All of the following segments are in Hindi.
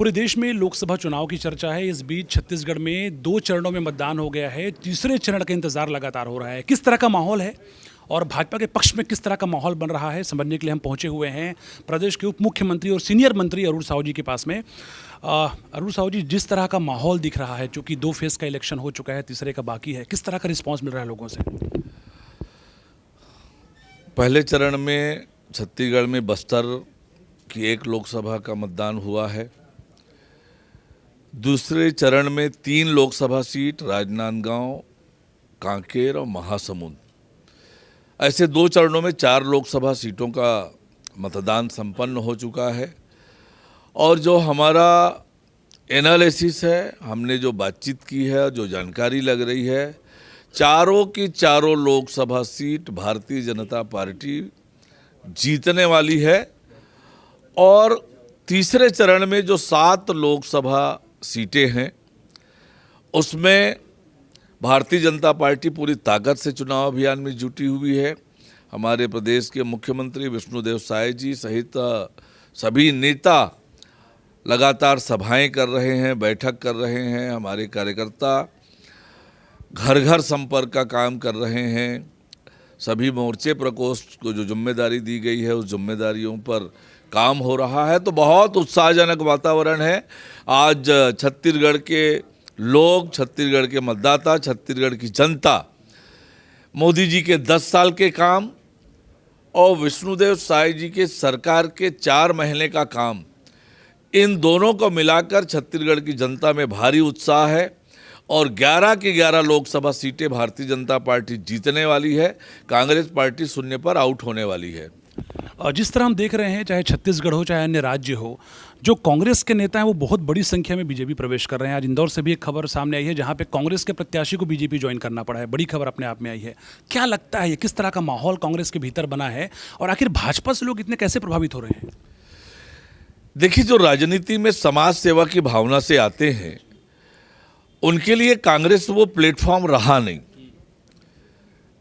पूरे देश में लोकसभा चुनाव की चर्चा है। इस बीच छत्तीसगढ़ में 2 चरणों में मतदान हो गया है। तीसरे चरण का इंतजार लगातार हो रहा है। किस तरह का माहौल है और भाजपा के पक्ष में किस तरह का माहौल बन रहा है, समझने के लिए हम पहुंचे हुए हैं प्रदेश के उप मुख्यमंत्री और सीनियर मंत्री अरुण साहू जी के पास में। अरुण साहू जी, जिस तरह का माहौल दिख रहा है, चूंकि 2 फेज का इलेक्शन हो चुका है, तीसरे का बाकी है, किस तरह का रिस्पॉन्स मिल रहा है लोगों से? पहले चरण में छत्तीसगढ़ में बस्तर की 1 लोकसभा का मतदान हुआ है। दूसरे चरण में 3 लोकसभा सीट राजनांदगांव, कांकेर और महासमुंद, ऐसे 2 चरणों में 4 लोकसभा सीटों का मतदान संपन्न हो चुका है। और जो हमारा एनालिसिस है, हमने जो बातचीत की है, जो जानकारी लग रही है, चारों की चारों लोकसभा सीट भारतीय जनता पार्टी जीतने वाली है। और तीसरे चरण में जो 7 लोकसभा सीटें हैं, उसमें भारतीय जनता पार्टी पूरी ताकत से चुनाव अभियान में जुटी हुई है। हमारे प्रदेश के मुख्यमंत्री विष्णुदेव साय जी सहित सभी नेता लगातार सभाएं कर रहे हैं, बैठक कर रहे हैं। हमारे कार्यकर्ता घर घर संपर्क का काम कर रहे हैं। सभी मोर्चे प्रकोष्ठ को जो जिम्मेदारी दी गई है, उस जिम्मेदारियों पर काम हो रहा है। तो बहुत उत्साहजनक वातावरण है। आज छत्तीसगढ़ के लोग, छत्तीसगढ़ के मतदाता, छत्तीसगढ़ की जनता मोदी जी के 10 साल के काम और विष्णुदेव साय जी के सरकार के 4 महीने का काम, इन दोनों को मिलाकर छत्तीसगढ़ की जनता में भारी उत्साह है। और 11 की 11 लोकसभा सीटें भारतीय जनता पार्टी जीतने वाली है। कांग्रेस पार्टी शून्य पर आउट होने वाली है। जिस तरह हम देख रहे हैं, चाहे छत्तीसगढ़ हो चाहे अन्य राज्य हो, जो कांग्रेस के नेता हैं वो बहुत बड़ी संख्या में बीजेपी प्रवेश कर रहे हैं। आज इंदौर से भी एक खबर सामने आई है जहां पे कांग्रेस के प्रत्याशी को बीजेपी ज्वाइन करना पड़ा है। बड़ी खबर अपने आप में आई है। क्या लगता है, ये किस तरह का माहौल कांग्रेस के भीतर बना है और आखिर भाजपा से लोग इतने कैसे प्रभावित हो रहे हैं? देखिए, जो राजनीति में समाज सेवा की भावना से आते हैं, उनके लिए कांग्रेस वो प्लेटफॉर्म रहा नहीं,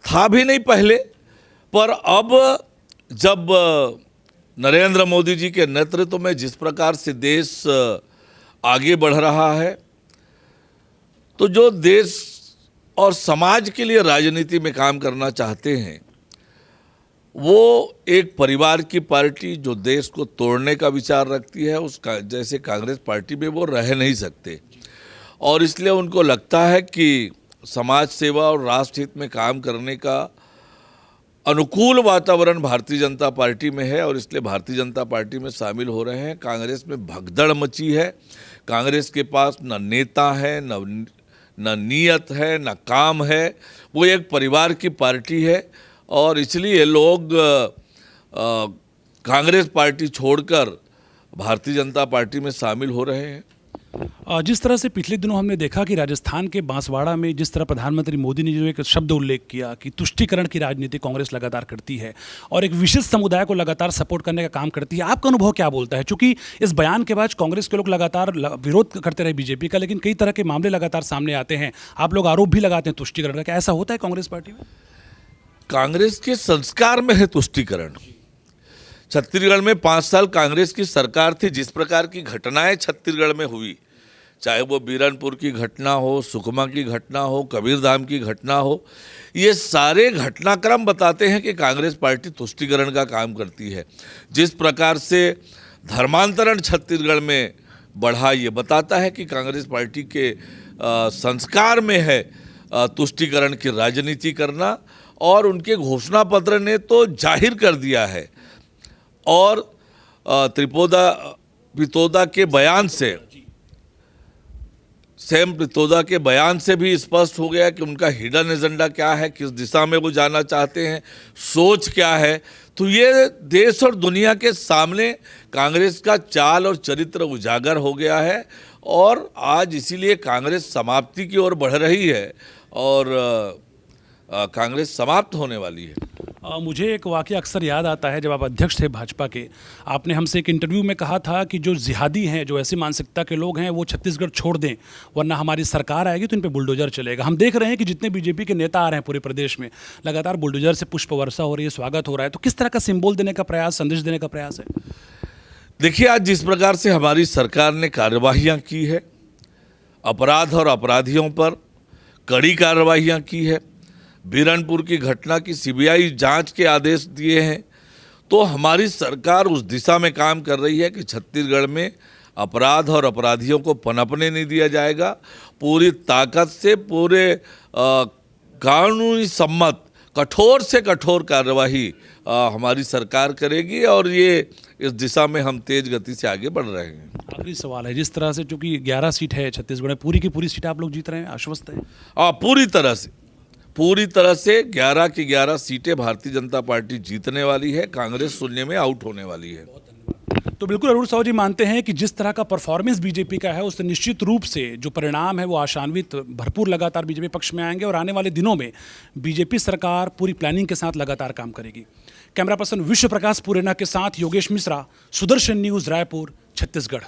था भी नहीं पहले। पर अब जब नरेंद्र मोदी जी के नेतृत्व में जिस प्रकार से देश आगे बढ़ रहा है, तो जो देश और समाज के लिए राजनीति में काम करना चाहते हैं, वो एक परिवार की पार्टी जो देश को तोड़ने का विचार रखती है, उसका जैसे कांग्रेस पार्टी में वो रह नहीं सकते। और इसलिए उनको लगता है कि समाज सेवा और राष्ट्र हित में काम करने का अनुकूल वातावरण भारतीय जनता पार्टी में है और इसलिए भारतीय जनता पार्टी में शामिल हो रहे हैं। कांग्रेस में भगदड़ मची है। कांग्रेस के पास न नेता है, न नीयत है, न काम है। वो एक परिवार की पार्टी है और इसलिए लोग कांग्रेस पार्टी छोड़कर भारतीय जनता पार्टी में शामिल हो रहे हैं। जिस तरह से पिछले दिनों हमने देखा कि राजस्थान के बांसवाड़ा में जिस तरह प्रधानमंत्री मोदी ने जो एक शब्द उल्लेख किया कि तुष्टीकरण की राजनीति कांग्रेस लगातार करती है और एक विशेष समुदाय को लगातार सपोर्ट करने का काम करती है, आपका अनुभव क्या बोलता है? चूंकि इस बयान के बाद कांग्रेस के लोग लगातार विरोध करते रहे बीजेपी का, लेकिन कई तरह के मामले लगातार सामने आते हैं। आप लोग आरोप भी लगाते हैं तुष्टीकरण का। क्या ऐसा होता है कांग्रेस पार्टी में? कांग्रेस के संस्कार में है तुष्टीकरण। छत्तीसगढ़ में 5 साल कांग्रेस की सरकार थी। जिस प्रकार की घटनाएं छत्तीसगढ़ में हुई, चाहे वो बीरनपुर की घटना हो, सुकमा की घटना हो, कबीरधाम की घटना हो, ये सारे घटनाक्रम बताते हैं कि कांग्रेस पार्टी तुष्टीकरण का काम करती है। जिस प्रकार से धर्मांतरण छत्तीसगढ़ में बढ़ा, ये बताता है कि कांग्रेस पार्टी के संस्कार में है तुष्टीकरण की राजनीति करना। और उनके घोषणा पत्र ने तो जाहिर कर दिया है। और पितोदा के बयान से, सैम पितोदा के बयान से भी स्पष्ट हो गया कि उनका हिडन एजेंडा क्या है, किस दिशा में वो जाना चाहते हैं, सोच क्या है। तो ये देश और दुनिया के सामने कांग्रेस का चाल और चरित्र उजागर हो गया है और आज इसीलिए कांग्रेस समाप्ति की ओर बढ़ रही है और कांग्रेस समाप्त होने वाली है। मुझे एक वाक़या अक्सर याद आता है, जब आप अध्यक्ष थे भाजपा के, आपने हमसे एक इंटरव्यू में कहा था कि जो जिहादी हैं, जो ऐसी मानसिकता के लोग हैं, वो छत्तीसगढ़ छोड़ दें, वरना हमारी सरकार आएगी तो इन पे बुलडोजर चलेगा। हम देख रहे हैं कि जितने बीजेपी के नेता आ रहे हैं पूरे प्रदेश में, लगातार बुलडोजर से पुष्प वर्षा हो रही है, स्वागत हो रहा है। तो किस तरह का सिंबल देने का प्रयास, संदेश देने का प्रयास है? देखिए, आज जिस प्रकार से हमारी सरकार ने कार्यवाहियां की है, अपराध और अपराधियों पर कड़ी कार्यवाहियां की है, बीरनपुर की घटना की सीबीआई जांच के आदेश दिए हैं, तो हमारी सरकार उस दिशा में काम कर रही है कि छत्तीसगढ़ में अपराध और अपराधियों को पनपने नहीं दिया जाएगा। पूरी ताकत से पूरे कानूनी सम्मत कठोर से कठोर कार्यवाही हमारी सरकार करेगी और ये इस दिशा में हम तेज गति से आगे बढ़ रहे हैं। आखिरी सवाल है, जिस तरह से चूंकि 11 सीट है छत्तीसगढ़ में, पूरी की पूरी सीट आप लोग जीत रहे हैं, आश्वस्त हैं? पूरी तरह से 11 की 11 सीटें भारतीय जनता पार्टी जीतने वाली है, कांग्रेस शून्य में आउट होने वाली है। तो बिल्कुल अरुण साहू जी मानते हैं कि जिस तरह का परफॉर्मेंस बीजेपी का है, उससे निश्चित रूप से जो परिणाम है वो आशान्वित भरपूर लगातार बीजेपी पक्ष में आएंगे और आने वाले दिनों में बीजेपी सरकार पूरी प्लानिंग के साथ लगातार काम करेगी। कैमरा पर्सन विश्व प्रकाश पुरेना के साथ योगेश मिश्रा, सुदर्शन न्यूज़, रायपुर, छत्तीसगढ़।